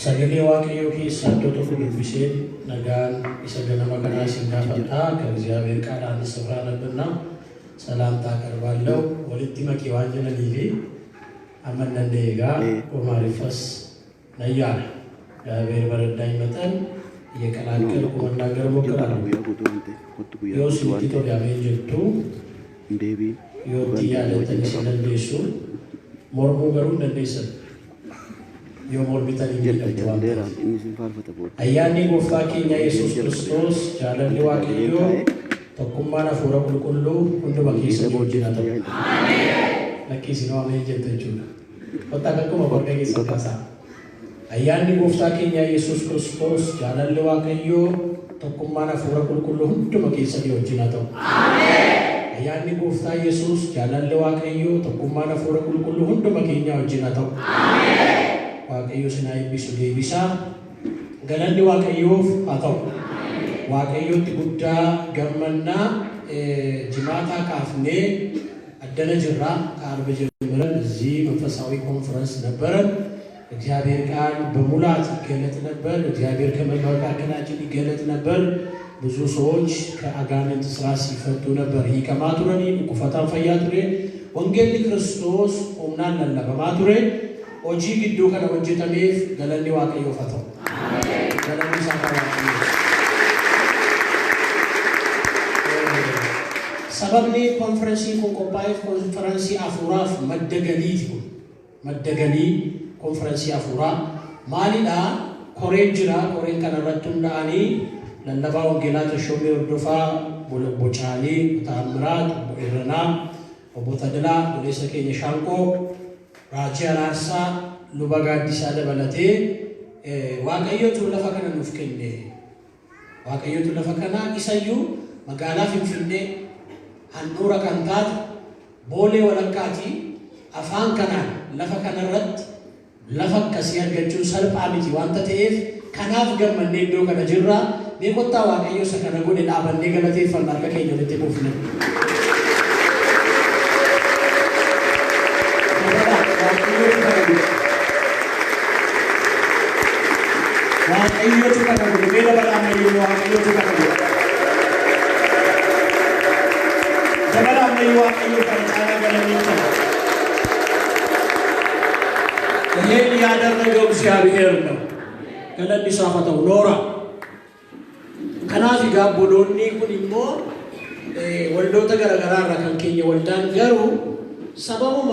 Sagalee waaqayyoo keessaa iddoo tokko dubbisee nagaan isa ganama kanaa isin gaafataa ከእግዚአብሔር ቃል አንድ ስፍራ ነብና ሰላምታ አቀርባለሁ ወልቲ መቂ ዋንጀለ ሊሊ አመነንደ ጋ ወማሪፈስ ነያለ እግዚአብሔር በረዳኝ መጠን እየቀላቀልኩ መናገር ሞክራለሁ ዮስቲ ቶዲያሜ ጀቱ እንዴቢ ዮቲ ያለ ተንሰለንደሱ ሞርሙ ገሩ እንደይሰ Yomor bitani ayyaanni gooftaa keenya Yesuus Kiristoos jaalalli Waaqayyoo tokkummaan hafuura qulqulluu hunduma keessa wajjin haa ta'u. Lakkiisinoo ameen jette jechuudha. Wanta akkuma qorqee keessa kaasaa. Ayyaanni gooftaa keenya Yesuus Kiristoos jaalalli Waaqayyoo tokkummaan hafuura qulqulluu hunduma keessa wajjin haa ta'u. Ayyaanni gooftaa Yesuus jaalalli Waaqayyoo tokkummaan hafuura qulqulluu hunduma keenya wajjin haa ta'u. Waaqayyo sinaa eebbisu deebisaa galanni Waaqayyoof haa ta'u. Waaqayyootti guddaa gammannaa jimaataa kaafnee addana jirraa ከአርብ ጀምረን እዚህ መንፈሳዊ ኮንፈረንስ ነበረን። እግዚአብሔር ቃል በሙላት ይገለጥ ነበር። እግዚአብሔር ከመካከላችን ይገለጥ ነበር። ብዙ ሰዎች ከአጋንንት ስራ ሲፈቱ ነበር። ይከማቱረኒ ኩፈታን ፈያቱሬ ወንጌል ክርስቶስ ኦምናን ለላ በማቱሬ Oji giddu kana hojjetameef galanni Waaqayyoof haa ta'u. Galanni isaa Waaqayyoof. Sababni konferensiin kun qophaa'eef konferensii hafuuraaf madda galiiti kun. Madda galii konferensii hafuuraa maalidhaa? Koreen jira. Koreen kanarratti hundaa'anii lallabaa wangeelaa Tashoomee Hordofaa, Bocaalii, Taamiraat, Irranaa, Obbo Tadalaa, Buleessa keenya Shaanqoo Raajii Araarsaa luba gaaddisaa dabalatee Waaqayyootu lafa kana nuuf kenne. Waaqayyootu lafa kana isayyuu magaalaa Finfinnee handhuura kan taate boolee walakkaatii afaan kanaan lafa kanarratti lafa akkasii argachuun salphaa miti wanta ta'eef kanaaf gammannee iddoo kana jirra. Mee kottaa Waaqayyoo isa kana godhe dhaabannee galateeffanna harka keenya walitti buufne. Waaqayyootu kana godhe mee dabalaamayyo Waaqayyootu kana godhe. Dabalaamayyo Waaqayyoo kana caalaa galanii kana. ይሄን ያደረገው እግዚአብሔር ነው። ገለኒ ሳፈተው ኖራ ከናፊ ጋቦሎኒ ኩን ኢሞ ወልዶተ ገረገራራ ከንኬኛ ወልዳን ገሩ ሰበቡማ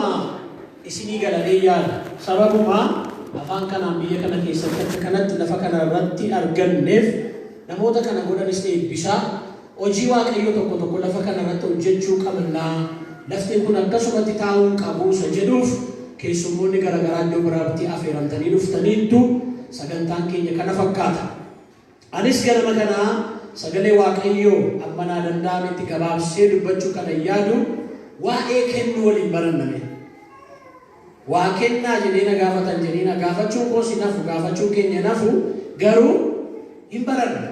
እስኒ ገለኔ ያለ ሰበቡማ afaan kanaan biyya kana keessatti kanatti lafa kana irratti arganneef namoota kana godhanis eebbisaa hojii Waaqayyoo tokko tokko lafa kana irratti hojjechuu qabnaa lafti kun akkasumatti taa'uun qabuusa jedhuuf keessummoonni garagaraa iddoo biraatti affeeramtanii dhuftaniittu sagantaan keenya kana fakkaata. Anis ganama kanaa sagalee Waaqayyoo ammanaa danda'ametti gabaabsee dubbachuu kana yaadu waa'ee kennuu waliin baranname. Waa kennaa jedhee gaafatan jedhee gaafachuun koos nafu gaafachuu keenya nafu garuu hin baranne.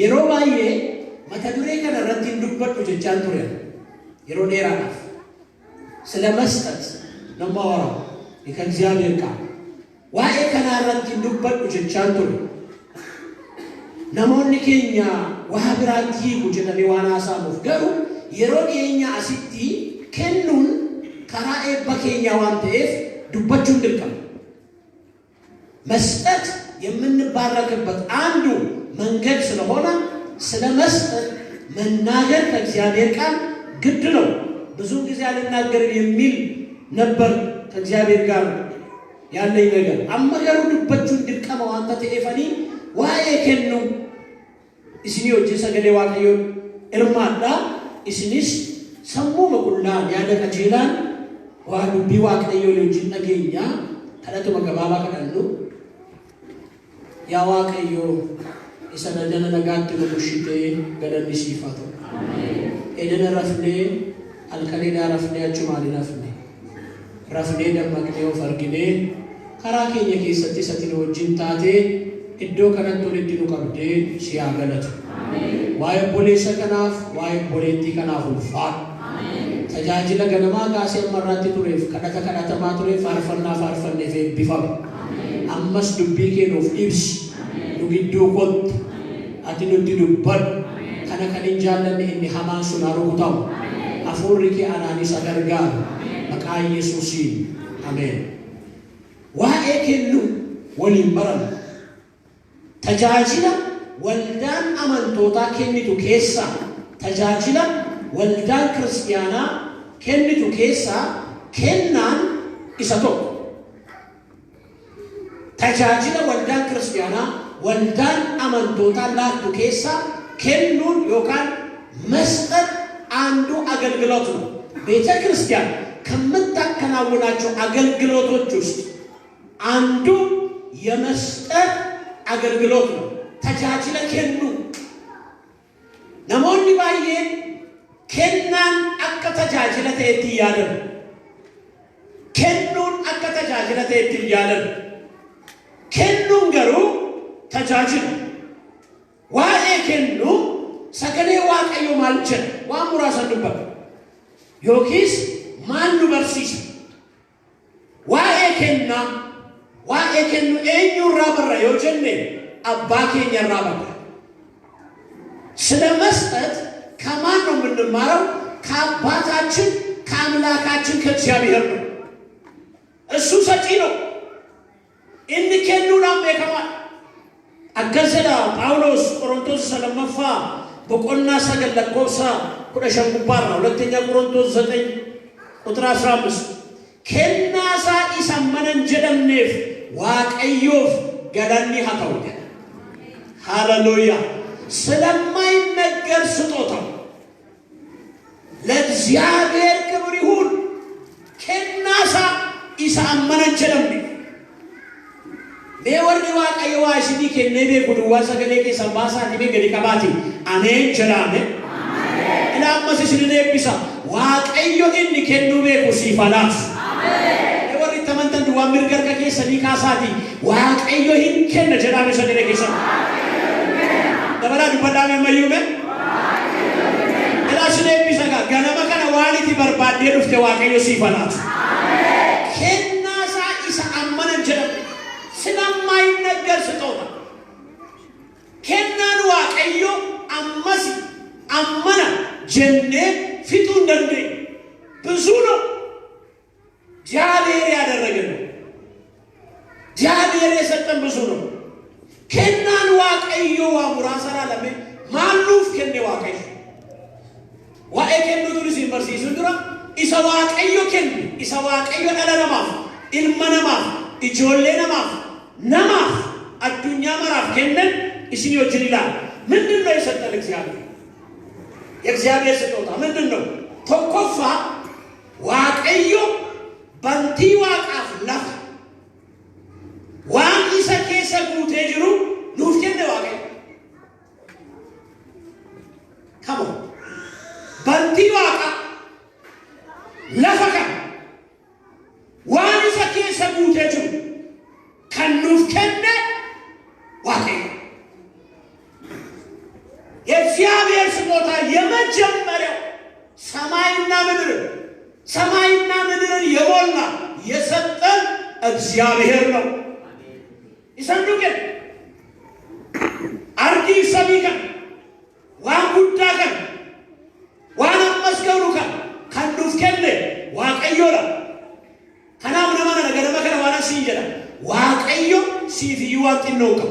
Yeroo baay'ee mata duree kana irratti dubbadhu jechaan ture. Yeroo dheeraadhaaf sila masxat nama waraab ከእግዚአብሔር ቃል waa'ee kana irratti dubbadhu jechaan ture. Namoonni keenya waa biraatti hiiku jedhamee waan haasa'amuuf garuu yeroo dhiyeenya asitti kennuun karaa eebba keenya waan ta'eef dubbachuun dirqama. መስጠት የምንባረክበት አንዱ መንገድ ስለሆነ ስለ መስጠት መናገር ከእግዚአብሔር ቃል ግድ ነው። ብዙ ጊዜ አልናገርም የሚል ነበር ከእግዚአብሔር ጋር ያለኝ ነገር አመገሩ ድበቹን ድቀመው አንተ ተኤፈኒ ዋዬ ከኑ እስኒ ወጀ ሰገሌ ዋቀዮ እርማዳ እስኒስ ሰሙ መቁላን ያደቀ ጄላን ዋዱ ቢዋቀዮ ልጅን ነገኛ ተለቱ መገባባ ከደሉ ያ ዋቀዮ إسنا نجات نمشيته قدر نسيفاته إذا رفني الكلينا رفني أجمالي رفني دمكني وفرقني كراكي يكي ستي وجين تاتي إدو كانت تولد نقبضي سياغلت واي بوليسا كناف واي بوليتي كناف الفات تجاجل غنما كاسي مراتي توريف كدتا ما توريف فارفنا في بفاب أمس دبيكي نوف إبس نجدو قد أتنو تدبر كنا كنجالن إني حمان سنارو كتاب أفوريكي أناني سكرغان مكاي يسوسي آمين وأكلوا وليمبرن تجاجلا والدان أمانتوتا كنتو كيسا تجاجلا والدان كريستيانا كنتو كيسا كنان إساتوك تجاجلا والدان كريستيانا والدان أمانتوتا لاتو كيسا كنون يوكان مسقط عنده أغلغلوتو بيتا كريستيان كمتا كناوناچو أغلغلوتوچ ውስጥ አንዱ የመስጠት አገልግሎት ነው ተጃጅለ ከኑ ነሞኒ ባዬ ከናን አከ ተጃጅለ ተቲ ያለ ከኑን አከ ተጃጅለ ተቲ ያለ ከኑን ገሩ ተጃጅለ ዋኤ ከኑ ሰገሌ ዋቀዮ ማልቸ ዋሙራ ሰንበ ዮኪስ ማኑ በርሲስ ዋኤ ከና ዋኤከኑ ኤኙ ራበራ የወጀኔ አባኬኛ ራበራ ስለመስጠት ከማን ነው የምንማረው? ከአባታችን ከአምላካችን ከእግዚአብሔር ነው። እሱ ሰጪ ነው። እንከኑ ናሜከማ አገዘዳ ጳውሎስ ቆሮንቶስ ሰለመፋ በቆና ሰገለ ኮብሳ ኩደሸን ጉባር ነው። ሁለተኛ ቆሮንቶስ 9 ቁጥር 15 ከናሳ ኢሳመነን ጀደምኔፍ ዋቀዮፍ ገዳኒ ሀታውደ ሃሌሉያ ስለማይነገር ስጦታው ለእግዚአብሔር ክብር ይሁን ከናሳ ኢሳመነን ጀደምኔፍ ለወርድ ዋቀዮ ዋሽዲ ከነቤ ጉድዋ ሰገሌ ከሰባሳ ዲቤ ገዲ ቀባቲ አሜን ጀላኔ አሜን ኢላማስ ሲልኔ ቢሳ ዋቀዮ ኢኒ ከኑቤ ኩሲፋላስ ተመንተን ዱዋ ምርገር ከከሰ ሊካሳቲ ዋቀዮ ሂንከነ ጀዳነ ሰደረ ከሰ ደበራ ዱበዳመ መዩመ እላስኔ ቢሰጋ ገነመ ከነ ዋሊቲ በርባዴ ዱፍተ ዋቀዮ ሲፈናት ከናሳ ኢሳ አመነ ጀደ ስለማይነገር ስጦታ ከናን ዋቀዮ አመሲ አመነ ጀነ ፊቱ እንደንደ ብዙ ነው እግዚአብሔር ያደረገው እግዚአብሔር የሰጠን ብዙ ነው ከናን ዋቀዮ ዋሙራ ሰራለመ ማሉፍ ከነ ዋቀዮ ዋኤከኑ ዱሪስ ዩኒቨርሲቲ ሱንዱራ ኢሰዋቀዮ ከን ኢሰዋቀዮ ደለነማፍ ኢልመነማፍ ኢጆሌነማፍ ነማፍ አዱኛ መራፍ ከነን እስኒ ወጅሊላ ምንድነው የሰጠን እግዚአብሔር የእግዚአብሔር ስጦታ ምንድነው ተቆፋ ዋቀዮ banti waqaf laf waan isa keessa guutee jiru nuuf kenne waaqe kamo banti waqa lafa kan waan isa keessa guutee jiru kan nuuf kenne waaqe የእግዚአብሔር ስጦታ የመጀመሪያው ሰማይና ምድርን የሞላ የሰጠን እግዚአብሔር ነው። ይሰንዱከን አርዲ ሰሚከን ዋንጉዳከን ዋንመስገሩከን ከንዱፍከን ዋቀዮላ ከናም ነማና ነገረመከን ዋና ሲንጀላ ዋቀዮ ሲፊዩ ዋጥነው ከ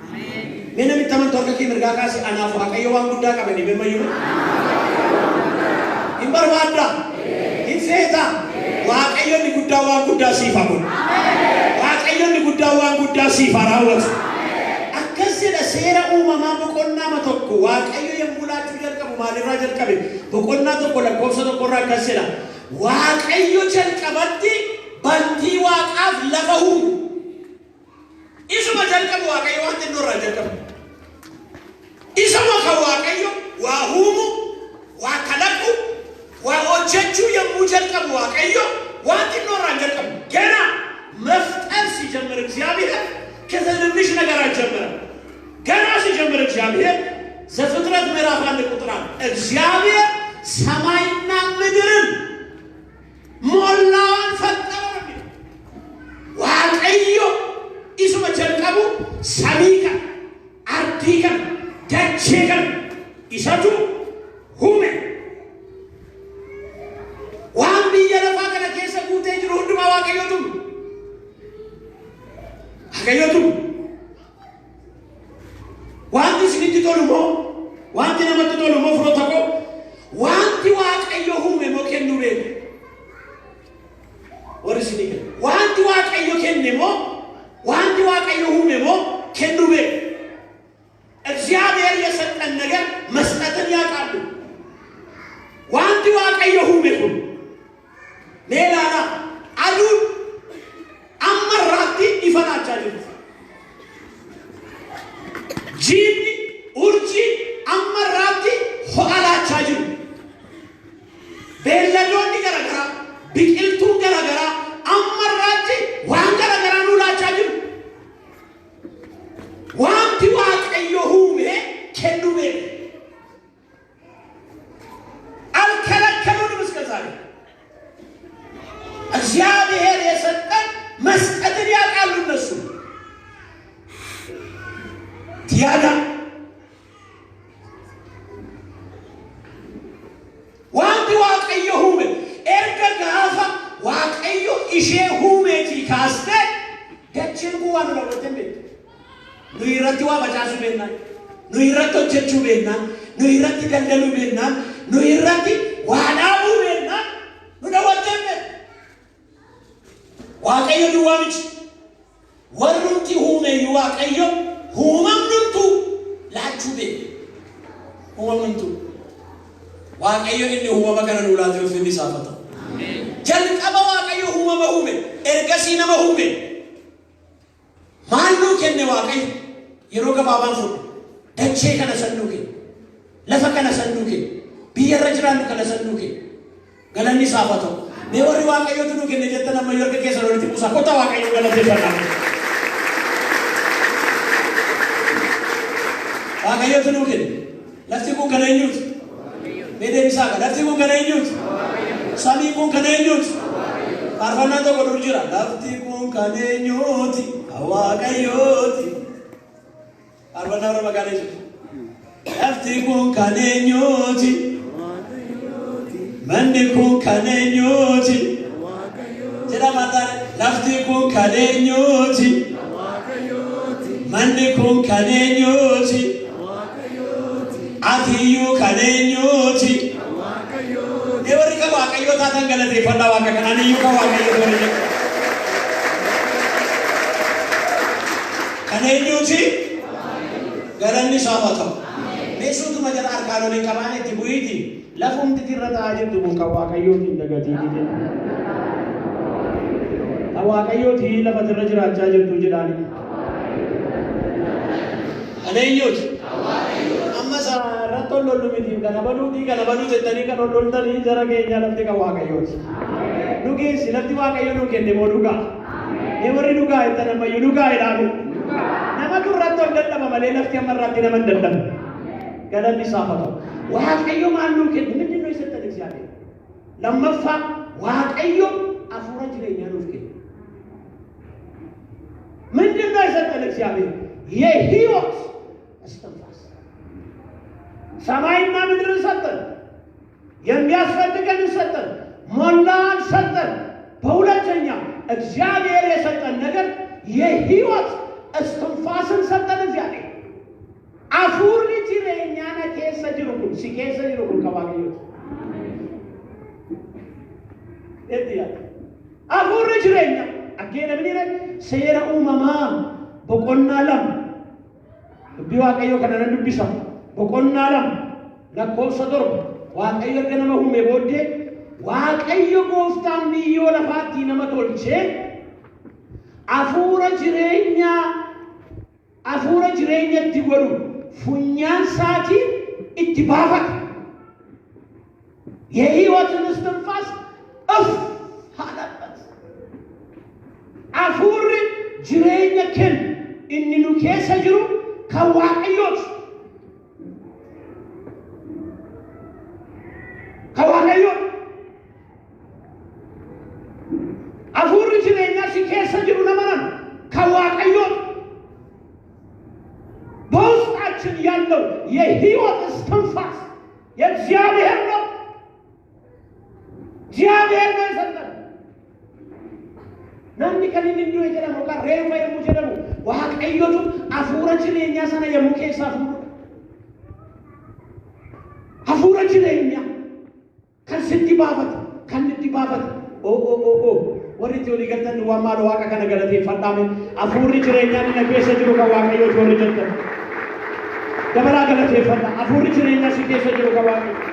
አሜን ምንም ተመንቶርከ ምርጋካሲ አናፉ ዋቀዮ ዋንጉዳከ በኔ በመዩ ይምበርባዳ ኢፌታ ዋቀዮ ሊጉዳው ዋንጉዳ ሲፋሙን ዋቀዮ ሊጉዳው ዋንጉዳ ሲፋራውስ አከሰለ ሰራ ኡማማ በቆና መተኩ ዋቀዮ የሙላቹ ጀልቀቡ ማለራ ጀልቀበ በቆና ተቆላ ኮብሰ ተቆራ ከሰላ ዋቀዮ ጀልቀበቲ ባንቲ ዋቃፍ ለፈሁ ኢሱ መጀልቀቡ ዋቀዮ አንተ ኖራ ጀልቀቡ ጀልቀሙ ዋቀዮ ዋንቲ ኖራ ጀልቀሙ ገና መፍጠር ሲጀምር እግዚአብሔር ከትንንሽ ነገር አልጀመረ ገና ሲጀምር እግዚአብሔር ዘፍጥረት ምዕራፍ 1 ቁጥር 1 እግዚአብሔር ሰማይና ምድርን ሞላውን ፈጠረ ዋቀዮ ኢሱ ጀልቀሙ ሰሚከ አርዲከ ደቼከ ኢሰቱ ሁሜ waan biyya lafaa kana keessa guutee jiru hundumaa waaqayyotu wanti isinitti tolu moo wanti namatti tolu moo firoota koo wanti waaqayyo uume moo kennu beeku warri isinii kennu wanti waaqayyo kenne moo wanti waaqayyo uume moo kennu beeku እግዚአብሔር የሰጠን ነገር መስጠትን ያውቃሉ wanti waaqayyo uume kun ሌላና አዱን አመራቲ ይፈናቻሉ ጂኒ ኡርጂ አመራቲ ሆአላቻሉ በለዶኒ ገረገራ ቢቅልቱ ገረገራ አመራቲ ዋን ገረገራ ኑላቻሉ ዋንቲ ዋቀዮ ሁሜ ከኑቤ አልከለከሉንም እስከዛሬ እግዚአብሔር የሰጠን መስጠትን ያውቃሉ እነሱ ቲያዳ ዋንቲ ዋቀዮ ሁሜ ኤርገ ጋፋ ዋቀዮ ኢሼ ሁሜቲ ካስተ ደችን ጉዋን ነው ወተምቤ ኑይረቲ ዋ በጫሱ ቤና ኑይረቶ ጀቹ ቤና ኑይረቲ ደንደሉ ቤና ኑይረቲ ዋዳቡ ቤና ኑደወተምቤ waaqayyo duwwaamichi warrumti huume waaqayyo huumamnuntu laachuu beeku huumamnuntu waaqayyo inni huumama kana nuu laatee ulfinni isaaf haa ta'u jalqaba waaqayyo huumama huume ergasii nama huume maal nuu kenne waaqayyo yeroo gabaabaan fudhe dachee kana sannuu kenne lafa kana sannuu kenne biyyarra jiraannu kana sannuu kenne galanni isaaf haa ta'u मैं और वाक़ई तो नुके नहीं जत्ता ना मैं योर के कैसे रोटी पुसा कोता वाक़ई गलत है करना वाक़ई तो नुके लफ्ज़ को करने न्यूज़ मेरे मिसाल लफ्ज़ को करने न्यूज़ सामी को करने न्यूज़ पारफाना तो को रुजिरा लफ्ज़ को करने न्यूज़ वाक़ई होती पारफाना और मगाने लफ्ज़ को करने news manni kun kaneenyooti jedha mataan lafti kun kaneenyooti manni kun kaneenyooti atiyyuu kaneenyooti warri ka waaqayyoo taatan galateeffadhaa waaqa kanaaniyyuu ka waaqayyoo tolee kaneenyooti galanni isaaf haa ta'u meeshuutuma jala harkaanoo hin qabaan itti bu'iiti lafum titirrata ajirtu kun ka waaqayyooti dagatiiti ka waaqayyooti lafa tirra jiraachaa jirtu jedhaani kaneenyooti amma sarratti ollolumiti kana baduu jettanii kan olloltanii jara keenya lafti ka waaqayyooti dhugeessi lafti waaqayyo nuu kenne moo dhugaa warri dhugaa jettan ammayyuu dhugaa jedhaame nama turratti ol dadhaba malee lafti amma irratti nama hin dadhabu galanni isaaf haa ta'u waaqayyo maal nuu kenne ምንድን ነው የሰጠን እግዚአብሔር ለመፋ waaqayዮ አፉራ jireenyaa nuuf kenne ምንድን ነው የሰጠን እግዚአብሔር የሕይወት እስትንፋስ ሰማይና ምድርን ሰጠን የሚያስፈልገን ሰጠን ሞላን ሰጠን በሁለተኛ እግዚአብሔር የሰጠን ነገር የሕይወት እስትንፋስን ሰጠን እግዚአብሔር አፉርኒ jireenyaa na keessa jiru kun si keessa jiru kun ka waaqayyooti Edia. Afurri jireenya akkeena binire seera uumamaa boqonnaa lama dubbii waaqayyoo kana nan dubbisa boqonnaa lama lakkoofsa torba waaqayyo erga nama uume booddee waaqayyo gooftaan biyyoo lafaatti nama tolchee afuura jireenyatti godhu funyaan isaatiin itti baafata የሕይወትን እስትንፋስ of halabat afur jireenya ken inni nu keessa jiru kan waaqayyooti afur jireenya si keessa jiru namanan kan waaqayyooti በውስጣችን ያለው የሕይወት እስትንፋስ የእግዚአብሔር ነው። እግዚአብሔር ነው የሰጠን። namni kan inni iddoo jedhamu kan reeffa yommuu jedhamu waaqayyotu hafuura jireenyaa sana yommuu keessaa fuudhu hafuura jireenyaa kan sitti baafatu kan itti baafatu warri itti olii galtan waan maal waaqa kana galateeffadhaame hafuurri jireenyaa inni keessa jiru kan waaqayyooti warri jettan dabalaa galateeffadha hafuurri jireenyaa si keessa jiru kan waaqayyooti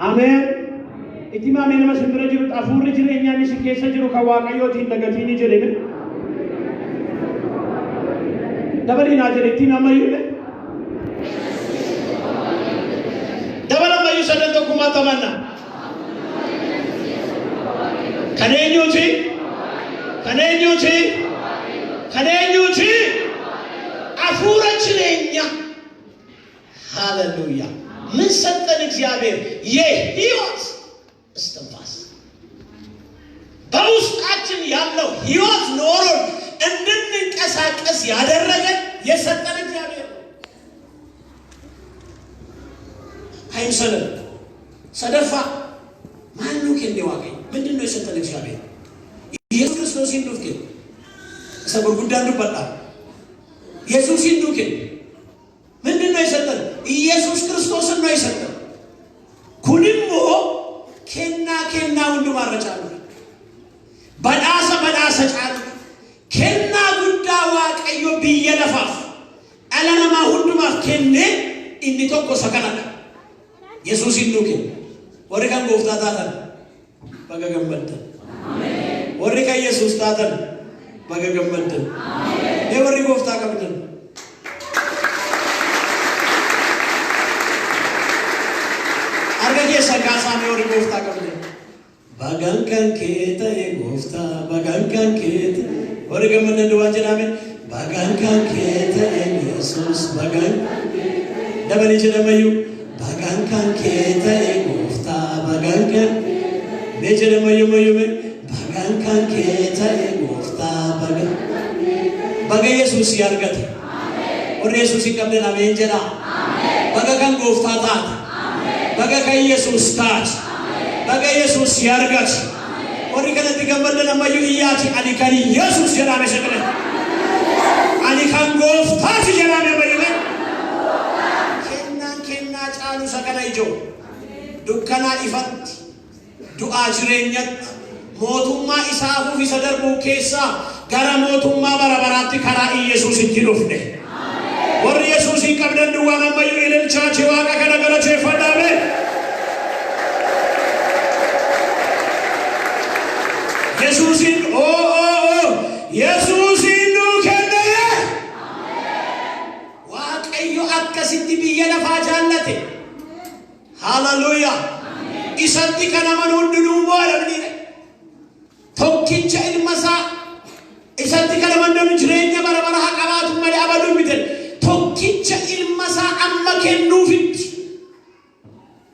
ameen itti maamee nama simbira jiru hafuurri jireenyaa inni si keessa jiru kan waaqayyooti hin dagatiini jedhame dabalii naa jedhe itti maamayyuule dabala mayyuu sadan tokkummaa tamannaa kaneenyuuti afuura jireenya ሃሌሉያ ምን ሰጠን እግዚአብሔር የሕይወት እስትንፋስ በውስጣችን ያለው ሕይወት ኖሮን እንድንንቀሳቀስ ያደረገን የሰጠን እግዚአብሔር አይምሰለን ሰደፋ ማኑ ከንደዋቀ ምንድነው የሰጠን እግዚአብሔር ኢየሱስ ክርስቶስ ይንዱክ ሰበር ጉዳንዱ በጣ ኢየሱስ ይንዱክ ምንድነው የሰጠን ኢየሱስ ክርስቶስ ነው የሰጠን ኩንሞ ከና ወንዱ ማረጫሉ በዳሰ ጫሉ ከና ጉዳዋ ቀዮ ቢየለፋፍ አለናማ ሁሉ ማከነ እንዲቶኮ ሰከናካ ኢየሱስ ይንዱክ ወረካን ጎፍታታታ በገገመተ አሜን ወረካ ኢየሱስ ታተን በገገመተ አሜን የወሪ ጎፍታ ከብተን ሰጋሳ ነው ጎፍታ ከብለ ባጋንካን ኬታ የጎፍታ ባጋንካን ኬታ ወርገመነ እንደዋጀናሜ ባጋንካን ኬታ ኢየሱስ ባጋንካን ደበል ይችላልዩ ባጋንካን ኬታ የጎፍታ ባጋንካን ለጀለመዩ መዩሜ ባጋንካን ኬታ የጎፍታ ባጋ ኢየሱስ ያርገት አሜን ወደ ኢየሱስ ይቀበልና መንጀራ አሜን ባጋን ጎፍታ ታት baga ka Jesus taat baga Jesus yargat ori kana digamballe namayu iyati ani kan Jesus jarame shekle ani kan gof taat jarame bayile kenna caalu sakana ijo dukkana ifat du'a jirenyat mootumma isaafu fi sadarbu keessa gara mootumma barabaratti kara Jesus ittidufne war Jesus qabdan du'a namayu ilal chaachi waaqa kana galache fadame Jesus in Jesus in nukene amen waaqayyo akkasitti biyya lafaa jaallate hallelujah amen isatti kana manunduu boodamni tokkicha ilmasa isatti kana manunduu jireenya barabara haqabaatu malee abaduu miten tokkicha ilmasa amma kennuufit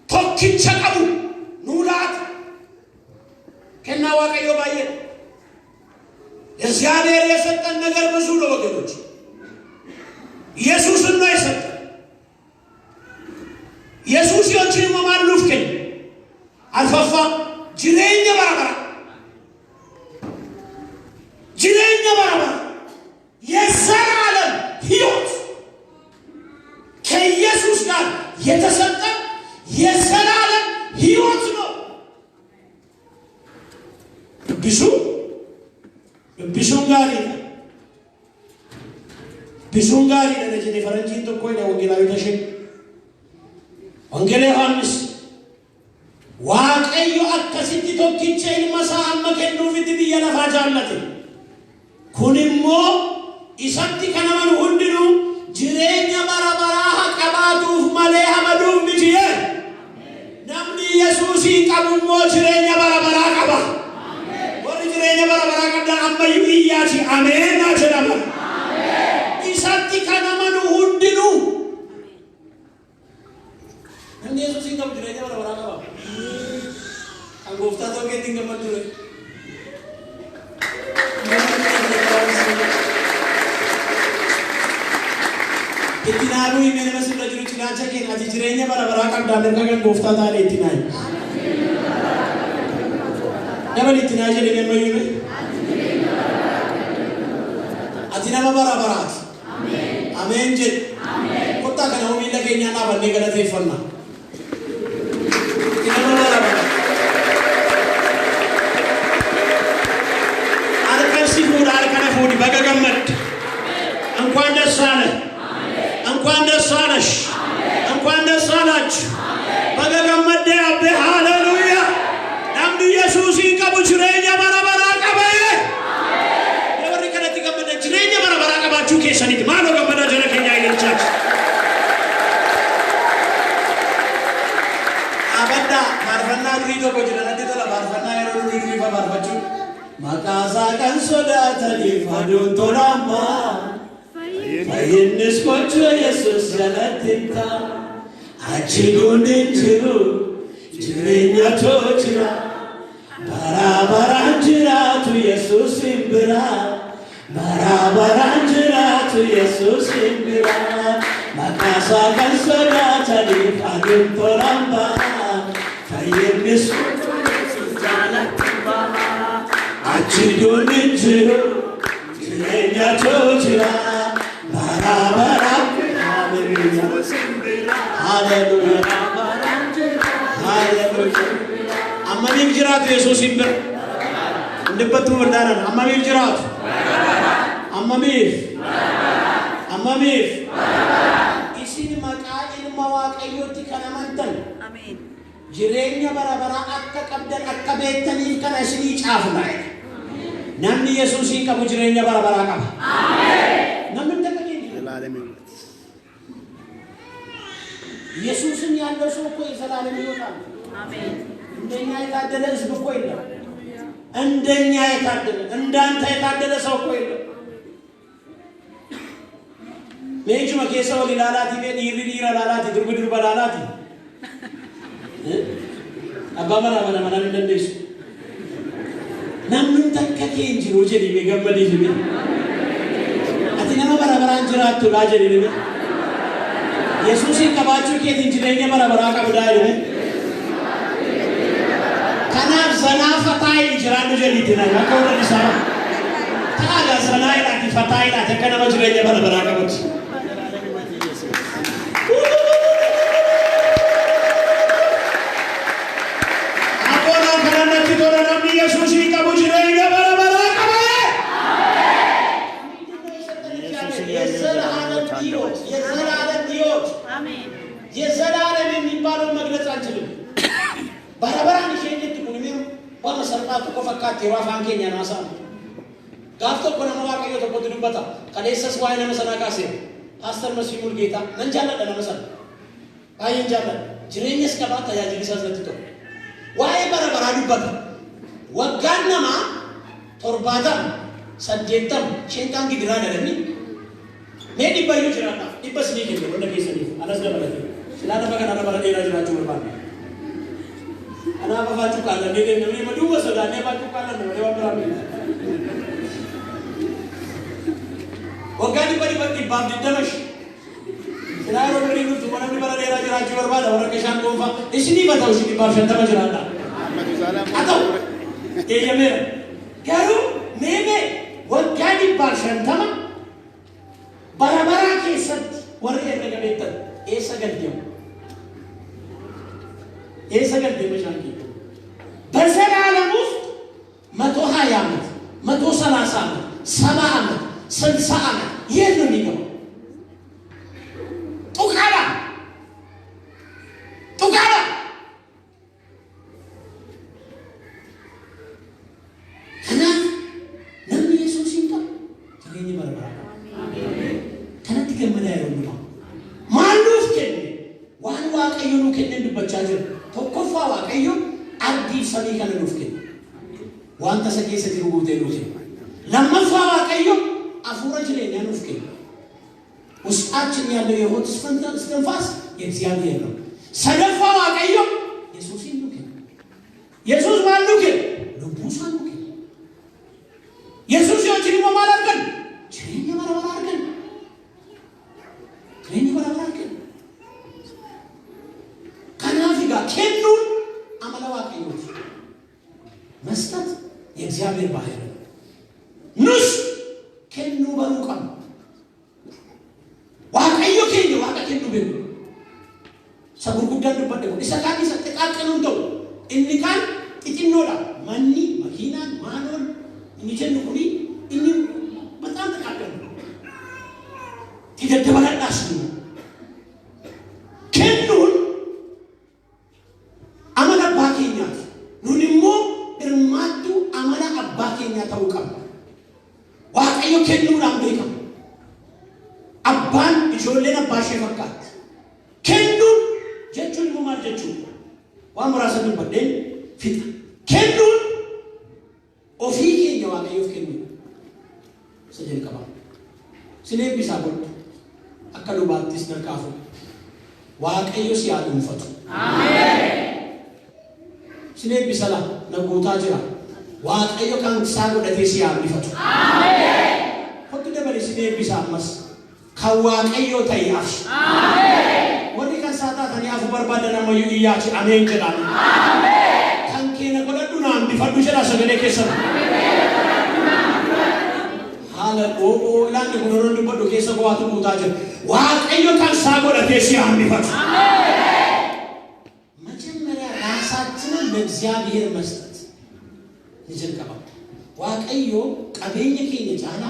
tokkicha qabu nuulaat kenna waaqayyo baay'ee እግዚአብሔር የሰጠን ነገር ብዙ ነው ወገኖች ኢየሱስ ነው የሰጠን ኢየሱስ የወጪው ማማሉፍ ከኝ አልፋፋ ጅሬኛ ባራባራ የዘላለም ሕይወት ከኢየሱስ ጋር የተሰጠ የዘላለም ሕይወት ነው ቢሱንጋሪ ለነጀ ፈረንጂን ተቆይ ነው ወንጌላዊ ተሸ ወንጌል ዮሐንስ ዋቀዩ አከሲቲ ቶኪቼ ኢልመሳ አመከኑ ፊት ቢያለፋ ጃለተ ኩንሞ ኢሰቲ ከነመን ሁንድኑ ጅሬኛ በረበራ ቀባቱፍ ማለ ሐመዱፍ ንጂየ namni ኢየሱስ ይቀቡ jireenya bara baraa qaba. Warri jireenya bara baraa qabdan ammayyuu iyyaasi ameen naa jedhama. Isatti kan amanu hundinuu. Namni Yesuusin qabu jireenya bara baraa qaba. Kan gooftaa ta'uu keetiin gammadu ture. Itti naanuu himee nama sirra jiru cinaacha keenya ati jireenya bara baraa qabdaa mirga kan gooftaa taa'ee itti naayi. Namni itti naa jedhee nama hime. Ati nama bara baraati. Ameen jedhe. Kottaa kana miila keenyaa dhaabannee galateeffannaa. Ati nama bara bara. Harka si fuudha harka na fuudhi baga gammadde. Enኳን ደስ አለ. እንኳን ደስ አለሽ እንኳን ደስ አላችሁ በገመደ አቤ ሃሌሉያ namni Yesuusin qabu jireenya bara baraa qaba warri kanatti gammada jireenya bara baraa qabaachuu keessanitti maaloo gammadaa jala keenya ilaalchaati abadda faarfannaa durii tokko jira natti tola faarfannaa yeroo durii faarfachuu maqaasaa kan sodaataniif aduun tolaammaa Fayinnis kochoo Yesuus jalatinta achi guunin jiru jireenya tochira bara baraan jiraatu Yesuusin bira bara baraan jiraatu Yesuusin bira maqaasaa kan sodaataniif aduun tolaammaa Fayinnis kochoo Yesuus jalatinta achi guunin jiru jireenya tochira Hallelujah. Amma biif jiraatu Yesuusin bira. Ndibbattu murdaanan amma biif jiraatu. Amma biif. Isin maqaa ilma Waaqayyootti kan amantan. Ameen. Jireenya bara baraa akka qabdan akka beektaniif kana isinii caafna. Namni Yesuusin qabu jireenya bara baraa qaba. Ameen. Namni ኢየሱስን ያለው ሰው እኮ የዘላለም ሕይወት አለው። አሜን። እንደኛ የታደለ ሕዝብ እኮ የለም። እንደኛ የታደለ እንዳንተ የታደለ ሰው እኮ የለም። ለእጁ መከሰው ሊላላት ይበል ይሪራ ላላት ድርብድር በላላት አባባላ ባላ እንደነሱ namni takkate injiru jedhi be gammadi jibe ati nama barabara jiraattu la jedhi be Yesuusin qabaachu keetiin jireenya barabara qabdaa jedhe kanaaf zanaa fataa jiraannu jedhiti na akka warra isaa taaga zanaa ilaati fataa ilaati akka nama jireenya barabara qabutti Abboola kanatti tola namni Yesuusin qabu jireenya barabara qaba የዘላለም የሚባለው መግለጽ አንችልም ባራባራን ሸኝት ኩኒም በመሰርጣቱ ኮፈካት የዋፋን ኬኛ ናሳ ጋፍቶ ኮነ መዋቀዮ ተቆጥዱበታ ከሌሰስ ዋይነ መሰናቃሴ ፓስተር መስሙል ጌታ መንጃለ ለመሰል አይንጃለ ጅሬኝስ ከባታ ያጅሊሳ ዘትቶ ዋይ ባራባራ ዱበታ ወጋነማ ቶርባታ ሰደተም ሸንታን ግድራ ደረኒ ሜዲ ባዩ ጅራና ዲበስ ሊክ ነው ወደ ኬሰኒ አላስደበለ Sila na kana para dira jira chumba. Ana baba chukala ndege ndio mduwa soda ne ba chukala ndio wa prami. Wakati bari bari bab ditash. Sila ro bari nu tumana ni para dira jira chumba da ora keshan kofa. Isni batao isni bab shanta bajrata. Atau ye yame. Karu meme wakati bab shanta ma barabara ke sat warre ne gabetan. Esa gaddiyo መሻንኪ በዘላለም ውስጥ 120 ዓመት 130 ዓመት 70 ዓመት 60 ዓመት ይሄን ነው የሚገባው ጡቃላ እና ለምን ኢየሱስ ይንጣ ተገኘ በረራ አሜን ከነት ገመዳ ያለው ማሉስ ከነ ዋን ዋቀዩኑ ከነ ድበቻጀ ተቆፋ ዋቀዩ أردي سبي كان نفكر وأنت سكيسة رجوتي نفكر لما فوا كيو أفورج لين نفكر وسأتشني على يهود استنفاس يزياد يهنا سنفوا كيو يسوع نفكر يسوع ما نفكر نبوس نفكر يسوع يوم جريمة ما لاركن جريمة ما لاركن جريمة ما لاركن كنافيكا كنون عمله واقعي مستد يجزاهم الباهر نص كنو بروكم واقعي كنو واقع كنو بيو سبب كودان دبده إذا كان إذا تكاد كنون تو إني كان إتنورا ماني مكينا مانون إني جنو كوني إني بتام تكاد كنون tidak terbarat nasi كنون amana bakinya nunimmo irmatu amana abbakinya tawukam waaqayyo kennu rambeka abban ijollena bashe fakkat kennu jechun mumal jechu wa murasatu badden fita kennu ofi kenya waaqayyo kennu sajel kaba sine bisa bol akalu baptis na kafu waaqayyo si adum fatu amen sine bisala na gota jira waaqayyo kan sago da tesi ya bifatu amen hotu de bari sine bisamas ka waaqayyo tayi af amen woni kan sata tan ya fu barbada na mayu iyaci amen jira amen kan kena ko duna bifatu jira sagale kesan hala o lan ko non do bodo kesa ko watu gota jira waaqayyo kan sago da tesi ya bifatu amen እግዚአብሔር መስጠት ይጀንቀባ ዋቀዮ ቀበኝ ከኝ ጫና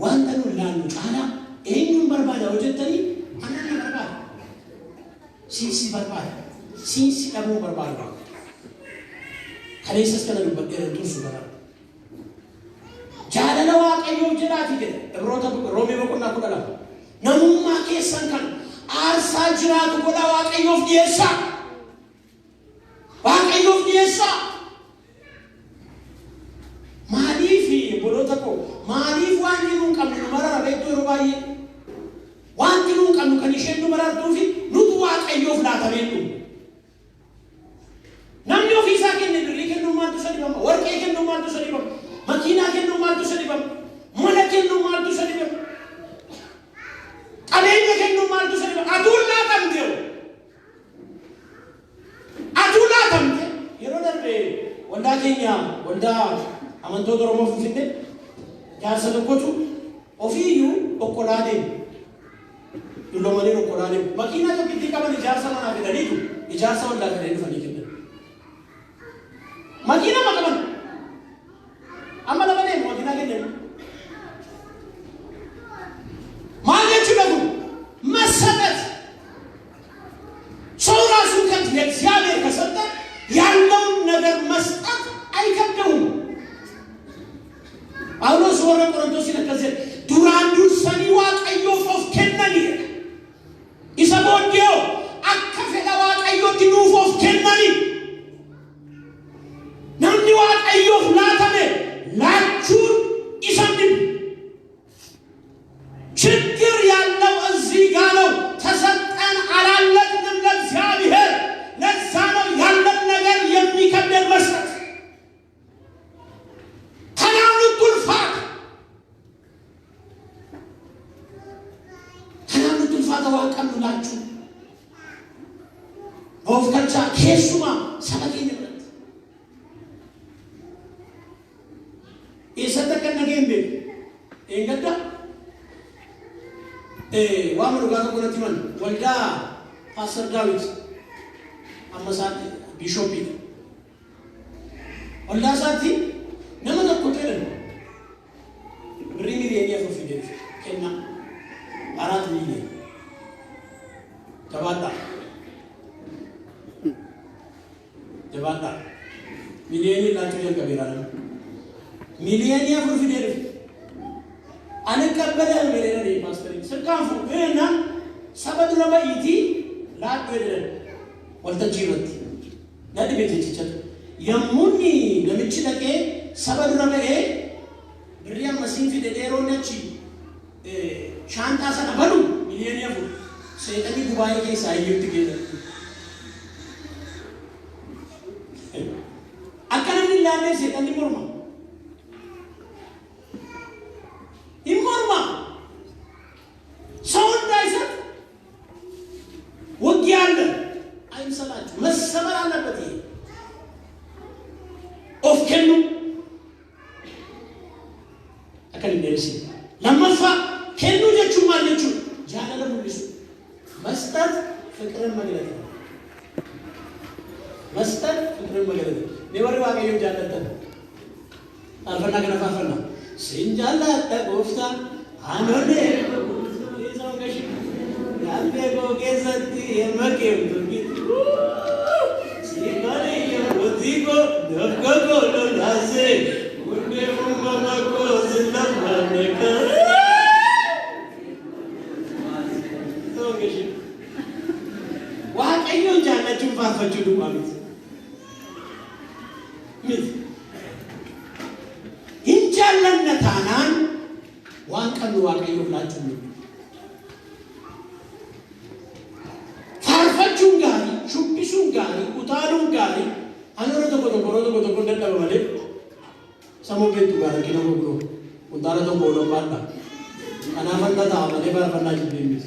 ዋንተኑ ላኑ ጫና እኙን በርባዳ ወጀተኒ አናና በርባዳ ሲሲ በርባዳ ሲሲ ደግሞ በርባዳ ከሌሰስ ከነዱ በደረቱስ በራ ጃለለ ዋቀዮ ጅራቲ ገ እብሮተ ሮሜ በቆና ኩዳላ ነሙማ ከሰን kan አርሳ ጅራቱ ጎላ ዋቀዮ ፍዲየሳ waaqayyo dhiyeessa maaliif bolota ko maaliif waan nuun qabnu marara beektu yeroo baay'ee waan nuun qabnu kan isheen nu marartuu fi nutu waaqayyoof laatameedhu namni ofiisaa kenne birrii kennuu maaltu sadibama warqee kennuu maaltu sadibama makiinaa kennuu maaltu sadibama mana kennuu maaltu sadibama qabeenya kennuu maaltu sadibama aduun laatamteewu adula tamte yero darbe wanda kenya wanda amanto doromo fufinde jaarsa tokkotu ofiyu okkolade dulomani okkolade makina to kitti kabani jaarsa mana fidanitu ijaarsa wanda kare fani kinda makina makaban amala bane makina kenne maage chibagu masabat ሶራሱ ከት የእግዚአብሔር ከሰጠ ያለውን ነገር መስጠት አይከብደውም ጳውሎስ ወረ ቆሮንቶስ ይለከዘ ዱራንዱ ሰኒዋ ቀዮ ፎፍ ከነኒ ኢሰቦዲዮ አከፈለዋ ቀዮ ዲኑ ፎፍ ከነኒ ናንዲዋ ቀዮ ፍላተነ ላቹን ኢሰንድም ችግር ያለው እዚህ ጋር ነው ተሰጠን አላለቅንም ለእግዚአብሔር ለዛ ነው ያለን ነገር የሚከብደን መስጠት ተናምኑ ቱልፋት ዋቀኑላችሁ ወፍከቻ ኬሱማ ሰበኪን ብረት ኢሰተከነ ገንቤ እንገዳ ዋምሩ ጋር ቆረቲማን ወልዳ ፓስተር ዳዊት አመሳት ቢሾፕ ወልዳ ሳቲ ነመነ ኮቴለ ብሪሚ የኒያ ፎፊደል ከና 4 ሚሊዮን jabata milioni lachu yang kabirana milioni ya furfidel ane kabara merena di master sekafu ena sabadu lama iti la bedel walta jirat Nadi beeksicha yommuun namichi dhaqee saba dura ba'ee birrii ammasiin fide dheeroon achi shaantaa sana balu miliyoonii 4 seexanii gubaa'ee keessaa iyyuutti geessan. Akka namni ilaalee seexanii morma. Hin morma. ሰው እንዳይሰጥ ውጊያ አለ። አይምሰላችሁ፣ መሰበር አለበት። ይሄ ኦፍ ከኑ አከል እንደርሲ ለማፋ ከኑ ጀቹ ማለቹ ጃለለ ሙልሱ መስጠት ፍቅርን መግለጥ ነው። መስጠት ፍቅርን መግለጥ ነው። ለወሬ ዋቀዩ ጃለተ አልፈና ገነፋፈና ሲንጃላ ተቆፍታ አኖኔ Algo que sentí en lo que si no le llevo digo no coco no nace une mamá cosa la maneca तो कैसे वहाँ कहीं जाना चुम्पा फचुडू मामी मिस इंचालन नथानान वहाँ कनु वहाँ कहीं उठला चुम्पा Chungari, Chupi Sungari, Utarungari, another to Male, some of it to Garakino, Utara to Bodo Panda, and Amanda Dama, never have a nice babies.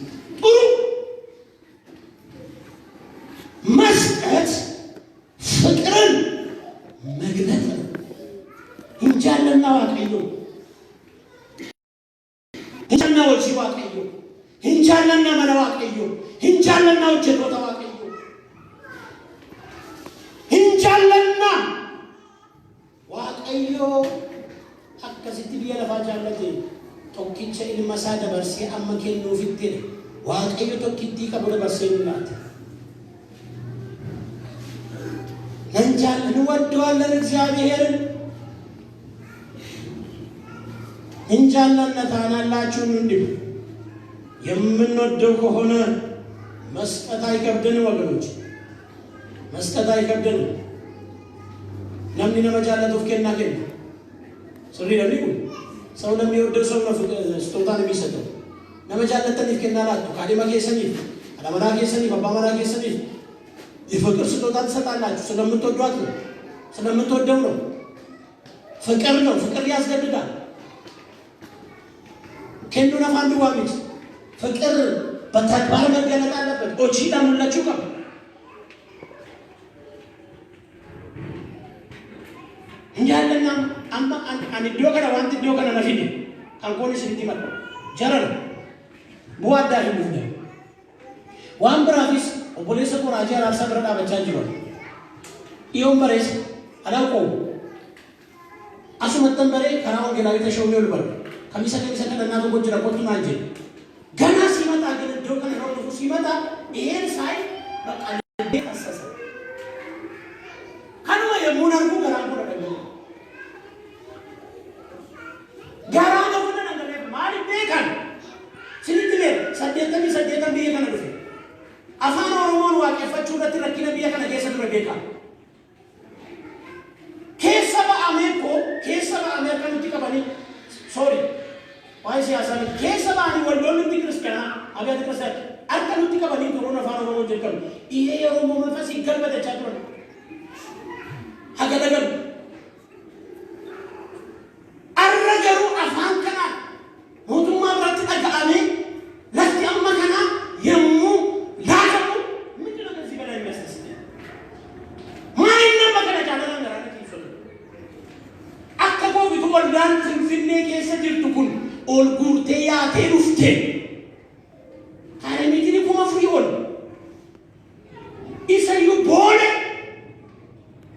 Muscat, Fakran, Magnet, Hinjan now at you. Hinjan now what you are at you. Hinjan now at you. Hinjan now Chekota. Hinjallanna waaqayyo akkasitti biyya lafaa jaallate tokkicha ilma isaa dabarsee amma kennuufitti waaqayyo tokkittii qabu dabarsee laate. እንወደዋለን እግዚአብሔርን እንጃለና ታናላችሁ እንዲሁ የምንወደው ከሆነ መስጠት አይከብደን ወገኖች መስጠት አይከብደን ለምን ነመጃለት ወፍከና ከነ ሰሪ ለምን ሰው ለሚወደው ሰው ነው ስጦታን የሚሰጠው ነመጃለት ተንከና ላቱ ካዲማ ከሰኒ አላማራ ከሰኒ ባባማራ ከሰኒ የፍቅር ስጦታ ተሰጣላችሁ ስለምትወዷት ነው ስለምትወደው ነው ፍቅር ነው ፍቅር ያስገድዳል ከንዱና ፋንዱ ዋሚት ፍቅር በተግባር መገለጥ አለበት ኦቺ ታሙላችሁ ካም እንጃለና አማ አን ዲዮከራ ዋንት ዲዮከራ ነፊኒ ካንኮኒ ሲቲማ ጀረር ቡዋዳ ይሙነ ዋምብራፊስ ኦቦሌሰ ኮራጂ አራሳ ብረዳ በቻንጂሮ ኢዮም በሬስ አላውቆ አሱመተን በሬ ከራውን ገላዊ ተሾሚው ልበር ከሚሰከ ለናቶ ጎጅራ ቆጥና እንጂ ገና ሲመጣ ግን ዶከነ ነው ሲመጣ ይሄን ሳይ በቃ ተሰሰ ካኑ የሙናርኩ ገራንኩ ነው ገራን ነው ነገር ማሪ ቤካን ሲልትለ ሰደተም ቢየከነ ነው አፋን ኦሮሞን ዋቀፈቹ ለትረኪነ ቢየከነ ከሰቱ ቤካ ከሰባ አሜሪካ ምትቀበኒ ሶሪ ዋይሲ አሳን ከሰባኒ ወልዶን ክርስቲያና አብያተ ክርስቲያን አርከኑ ትቀበኒ ኮሮና ፋኖ ነው ጀከም ይሄ የኦሮሞ መንፈስ ይገርበደ ቻትሮ ሀገለገል አረገሩ አፋን ከና ሞቱማ ብራት አጋአሜ ለቲ አማከና የሙ ላቀሙ ምንድነው ከዚህ በላይ የሚያስደስት ማንንም መከለጫ ለነገራለት ይፈል አከቦ ቢትወልዳን ፍንፍኔ ከሰ ጅርቱኩን ኦልጉርቴ ያቴ ሩፍቴ ካረሚቲኒ ኩማ ፍሪኦል ኢሰዩ ቦለ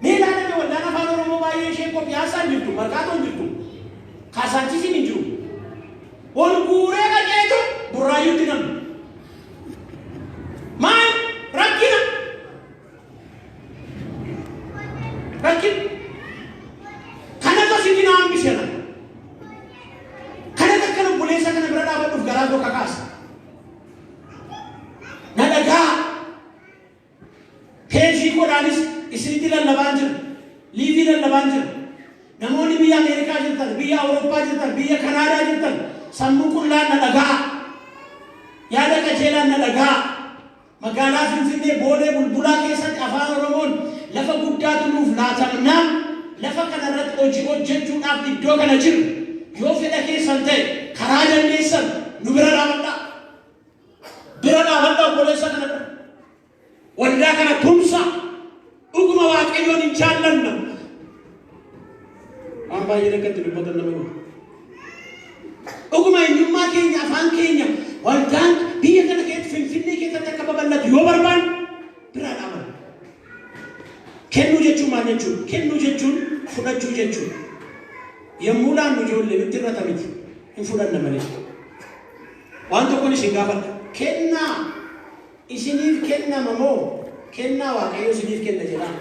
ሜላነ ወላና ፋኖ ሮሞ ባዬ ሼኮ ፒያሳ ጅርቱ መርካቶ ጅርቱ ካሳንቺሲ ንጅሩ ኦልጉሬ ቀጨቱ ቡራዩ ድነም ማን ረኪና ረኪን ከነቶ ሲዲና አምቢሽና ከነተከለ ቡሌሰ ከነብረዳ በዱፍ ገራዶ ከካስ ነደጋ ፔጂ ኮዳሊስ Israa'el lallabaan jiru, Liibii lallabaan jiru. Namoonni biyya Ameerikaa jirtan, biyya Awurooppaa jirtan, biyya Kanaadaa jirtan, sammuu qullaan na dhagaa. Yaada qajeelaan na dhagaa. Magaalaa Finfinnee Boolee Bulbulaa keessatti afaan Oromoon lafa guddaatu nuuf laatamnaan lafa kanarratti hojii hojjechuudhaaf iddoo kana jiru. Yoo fedha keessan ta'e karaa dandeessan nu bira dhaabadhaa. Bira dhaabadhaa obboleessa kana bira. Waldaa kana tumsa. Dhuguma Waaqayyoon hin jaallanna. Waan baay'ee rakkatti dubbatan nama jiru. Dhuguma eenyummaa keenya afaan keenya waldaan biyya kana keessatti Finfinnee keessatti akka babal'atu yoo barbaanne bira dhaabadhaa. Kennuu jechuun maal jechuudha? Kennuu jechuun fudhachuu jechuudha. Yommuu laannu ijoollee nutti irrata miti hin fudhanna malee. Waan tokkoon isin gaafadha. Kennaa isiniif kennama moo kennaa Waaqayyo isiniif kenna jedhaa?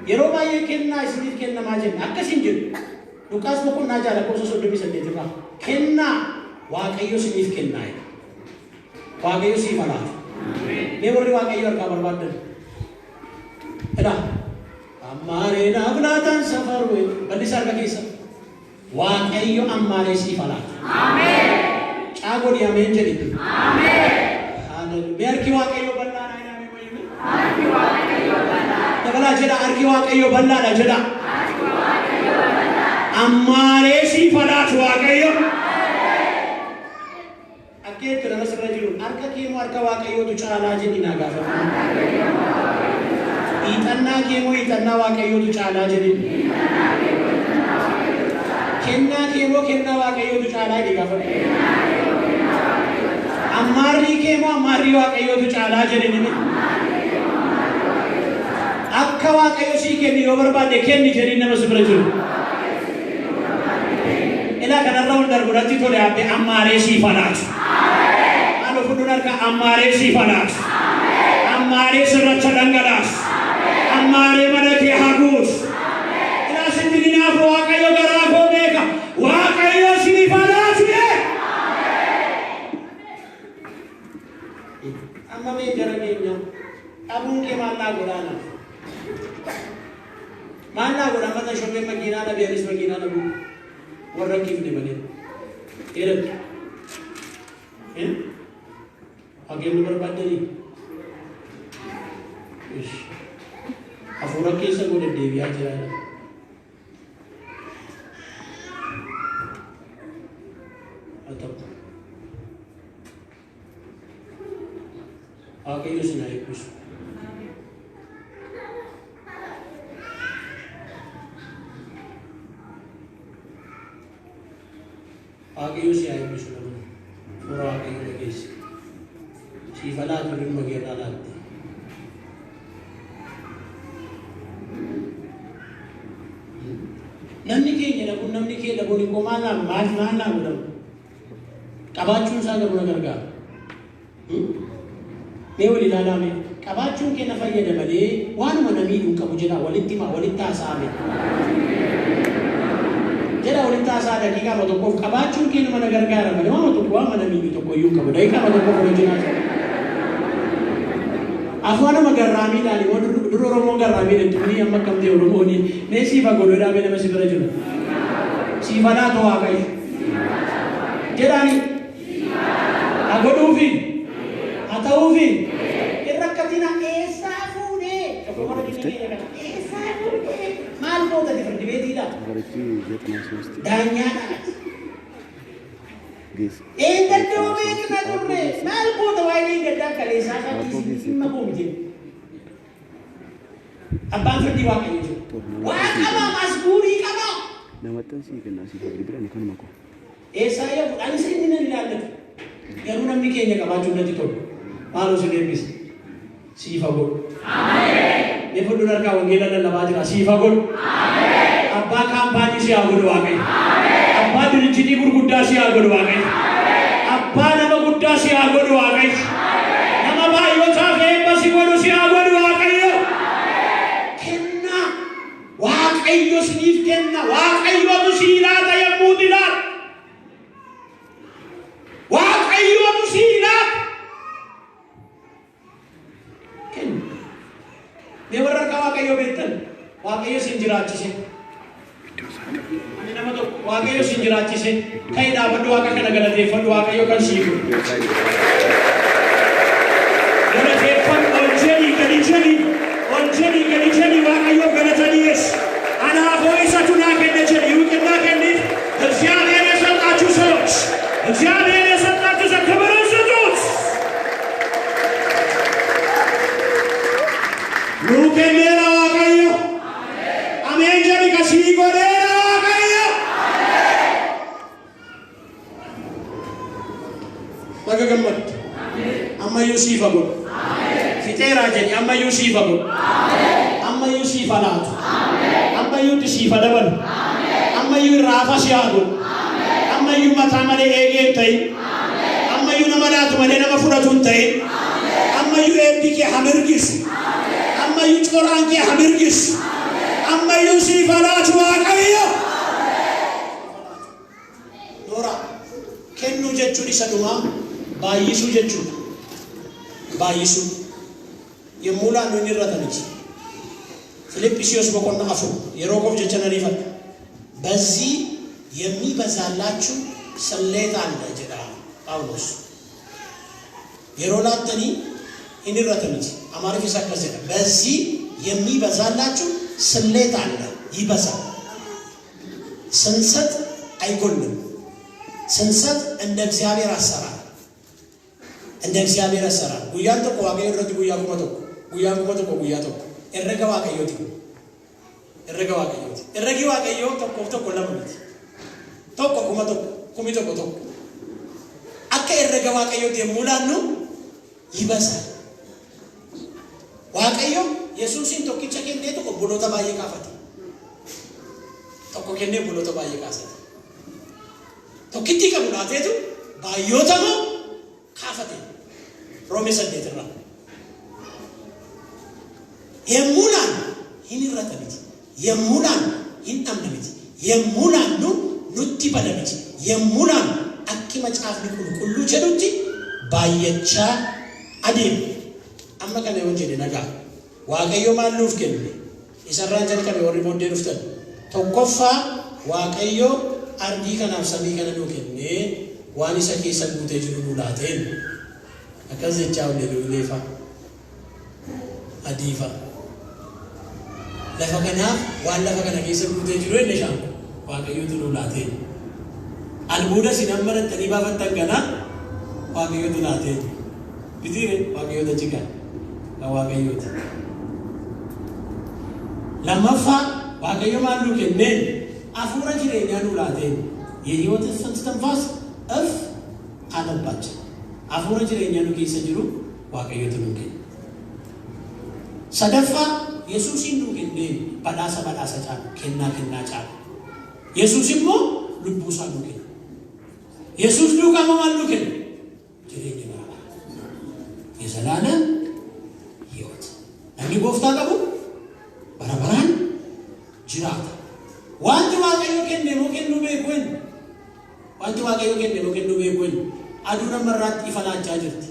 Yeroo baay'ee kennaa isiniif kennamaa jenna akkasiin jedhu. Luqaas boqonnaa ja'a lakkoofsa 38 irraa kennaa Waaqayyo isiniif kennaa jedha. Waaqayyo siif alaata. Mee warri Waaqayyo harkaa barbaadan. Edha ammaareen aflaatan safaru bal'isa harka keessa. Waaqayyo ammaaree siif alaata. Ameen. Caagoo ameen jedhi. Ameen. Haleluuyaa. Mee harki Waaqayyo bal'aadha jedhamee wayyame. Harki Waaqayyo bal'aadha. Dabalaa jedha harki Waaqayyo bal'aadha jedha. Harki Waaqayyo bal'aadha. Ammaaree siif alaatu Waaqayyo. Akkeetti nama sirra jiru harka keemmoo harka Waaqayyootu caalaa jedhi naa gaafata. Hiixannaa keemmoo hiixannaa Waaqayyootu caalaa jedhi. Kennaa keemmoo kennaa Waaqayyootu caalaa jedhi gaafata. Ammaarrii keemmoo ammaarrii Waaqayyootu caalaa jedhi nimi. Akka Waaqayyo sii kenni yoo barbaade kenni jedhi nama si bira jiru. Ilaa kanarra ol darbuudhaatti tole abbe ammaaree siif alaatu. Alo fuudhuun harka ammaaree siif alaatu. Ammaaree sirracha dhangalaasu. Ammaaree mana kee haguusu. Ilaa sitti dinaaf Waaqayyo garaa koo beeka. Waaqayyo siif alaatu jee. Amma mee jara keenya dhabuun kee maallaa godhaana. Maallaa godhaa mata shoobee makiinaa dhabe anis makiinaa dhabu. Warra kifne malee. Eeratu. Hageemni barbaadanii. Hafuura keessa godhe deebi'aa jira. Waaqayyo si na eebbisu. Waaqayyo si eebbisu namni. Fuula Waaqayyo dhageessi. Siif alaatu dhimma keerraa laatte. Namni keenya dhabuun namni kee dhabuun immoo maal naa godhamu? Qabaachuun isaa garuu na gargaara. Mee wal ilaalaame qabaachuun kee na fayyada malee waanuma namii hin qabu jedha walitti haasa'ame. Jedha walitti haasaa daqiiqaa tokkoof qabaachuun kee nama na gargaara malee waanuma tokko waanuma namii tokko iyyuu hin qabu daqiiqaa tokkoof hojjetaa jira. Afaan nama garraamii dhaali dur Oromoo garraamii dheedduunii amma akkam ta'e Oromooni mee siifa godhoodhaa mee nama si bira jiru. Siifa laatu Waaqayyo. Jedhaani. Haa godhuufi. Haa ta'uufi. Irra akkatina eessaa fuudhee. Eessaa fuudhee. Maal goota differenti beetiidha. Daanyaadhaati. Eeggaddoo beekna turre maal goota waa'ee eeggaddaa kaleessaa fakkiisii dhimma koomite. Abbaan firdii Waaqayyo jiru. Waa qaba masbuurii qaba. Namaxxansii kennaa si fagri biraan kanuma koo. Eessaa yoo fudhaan isa inni nan ilaallatu. Garuu namni keenya qabaachuu natti tolu. Maaloo si deebise. Siifa godhu. Ameen. Mee fudhuun harkaa wangeela lallabaa jira. Siifa godhu. Ameen. Abbaa kaampaanii si haa godhu Waaqayyo. Ameen. Abbaa dirjitii gurguddaa si haa godhu Waaqayyo. Ameen. Abbaa nama guddaa si haa godhu Waaqayyo. Ameen. Nama baay'ootaaf eebba si godhu si haa godhu Waaqayyo. Kennaa Waaqayyo siniif kenna. Waaqayyootu si ilaata yommuu ilaata. Waaqayyootu si ilaata. jiraachise. Ani nama tokko waaqayyo sin jiraachise ta'ee dhaabadhu waaqa kana galateeffadhu waaqayyo kan sii godhu. Galateeffadhu ol jedhii gadi jedhii waaqayyo galata dhiyeessi. Anaafoo isatu naa kenne jedhi yuuqinnaa kenniif እግዚአብሔር የሰጣችሁ ሰዎች እግዚአብሔር የሰጣችሁ ክብርን ስጡት። ኑከኔራ waaqayyo አሜን ጀሪ ከሲ ጎዴራ waaqayyo በገገመት አማዩ ሲፈጎ ፊቴራ ጀኒ አማዩ ሲፈጎ አማዩ ሲፈላት አማዩ ሲፈደበል አማዩ ራፋ ሲያጎ አማዩ ማታማለ ኤጌንተይ አማዩ ነመላት ማለ ነመፉረቱንተይ አማዩ ኤቢኬ ሐመርጊስ አማዩ ጮራንኬ ሐመርጊስ አማዩ ሲፈላት ዋቀዮ ዶራ ከኑ ጀቹ ዲሰዱማ ባይሱ ጀቹ ባይሱ የሙላ ነው ንረተነች ፊልጵስዩስ በቆና አፉ የሮኮፍ ጀቸነሪ ፈት በዚህ የሚበዛላችሁ ስሌት አለ ጀዳ ጳውሎስ የሮላተኒ እንረተምት አማርኛ ሳከዘ በዚህ የሚበዛላችሁ ስሌት አለ ይበዛል ስንሰጥ አይጎልም ስንሰጥ እንደ እግዚአብሔር አሰራር ጉያን ተቆ ዋቀዮ ረጅ ጉያ ቆመቶ ጉያቶ እረጋ ዋቀዮት እረጊ ዋቀዮ ተቆ ለምት ተቆ ኩሚቶ አከ እረጋ ዋቀዮት የሙላኑ ይበሳል ዋቀዮ ኢየሱስን ተቆ ከኔ ተቆ ብሎታ ባየ ካፈት ተቆ ከኔ ብሎታ ባየ ካሰት ተቆቲ ከሙላቴቱ ባዮተሞ ካፈት ሮሜ ሰደተራ የሙላን ይንረተበት የሙላን ይንጣምነት የሙላን ኑቲ በለበት የሙላን አኪ መጽሐፍ ሁሉ ጀዱቲ ባየቻ አዲም አመከለ ወንጀል ነጋ ዋቀዮ ማሉፍ ከነ ይሰራን ጀልከ ወሪ ሞዴል ፍተን ተቆፋ ዋቀዮ አርዲ ከናፍ ሰሚ ከነዶ ከነ ዋኒ ሰኪ ሰጉቴ ጅሩ ላቴን አከዘቻው ለሌፋ አዲፋ ለፈከና ዋላ ፈከና ከሰጉቴ ጅሩ ለሻም ዋቀዮ ትሉላቴን አልቡዳ ሲነመረን ተኒባ ፈተንገና ዋቀዮ ትላቴን ቢዚሬ ዋቀዮ ተጭካ ዋቀዮ ለማፋ ዋቀዮ ማሉ ከነን አፉራ ጅሬኛ ኑላቴን የህይወት ተንፋስ እፍ አለባች አፉራ ጅሬኛ ነው ከሰጅሩ ዋቀዮ ትሉከ ሰደፋ ኢየሱስን ነው ከነ ባዳሳ ጫ ከና ጫ ኢየሱስሞ ልቡሳ ነው ከነ ኢየሱስ ነው ከማማሉ ከነ ጅሬኛ የዘላለም ህይወት እንዲ ጎፍታ ቀቡ በረበራን ጅራት ዋንት ዋቀዮ ከነ ሞከኑ በኮን ዋንት ዋቀዮ ከነ ሞከኑ በኮን አዱነ መራት ይፈላቻ ጅርት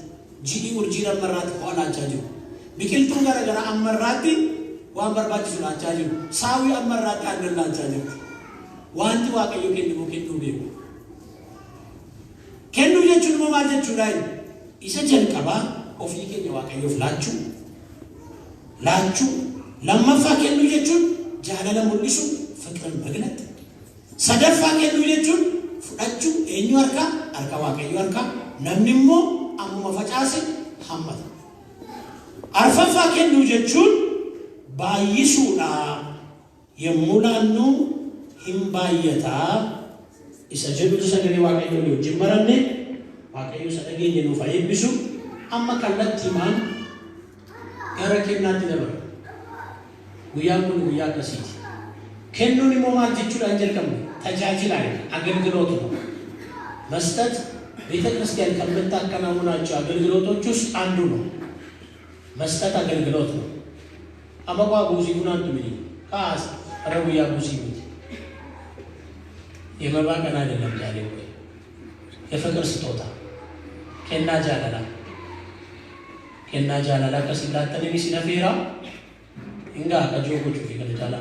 ጂዲ ወርጂራ መራት ሆላቻ ጅርት ቢክልቱ ገረገራ አመራት ዋን በርባጭ ፍላቻ ጅርት ሳዊ አመራት አደላቻ ጅርት ዋንት ዋቀዮ ከነ ሞከኑ በኮን ከኑ ጀቹን ማማጀቹ ላይ ይሰጀን ቀባ ኦፊ ከነ ዋቀዮ ፍላቹ ለማፋ ከኑ ጀቹን ጃለለ ሙልሱ ፍቅርን መግለጥ ሰደፋ ከኑ ጀቹን ፍዳቹ ኤኙ አርካ ዋቀዮ አርካ ነምንሞ አሙ መፈጫስ ሐመት አርፈፋ ከኑ ጀቹን ባይሱዳ የሙላኑ ሂምባየታ ኢሰጀዱ ሰገሪ ዋቀዮ ነው ጅመረኔ ዋቀዮ ሰደገኝ ነው ፋይብሱ አማ ከለቲማን ገረከናት ነበር ጉያኩን ጉያ ከሲት ከኑኒ ሞማል ጅቹ አንጀልከም ተጃጅል አይደል አገልግሎት ነው መስጠት ቤተክርስቲያን ከምታከናውናቸው አገልግሎቶች ውስጥ አንዱ ነው መስጠት አገልግሎት ነው አማቋ ጉዚጉና አንዱኝ ካስ ረቡያ ጉዚጉ የመባቀና አይደለም ዛሬ ወይ የፍቅር ስጦታ ከና ጃላላ ከሲላተኔ ሲነፌራ እንጋ ከጆጎቹ ፍቅር ጃላ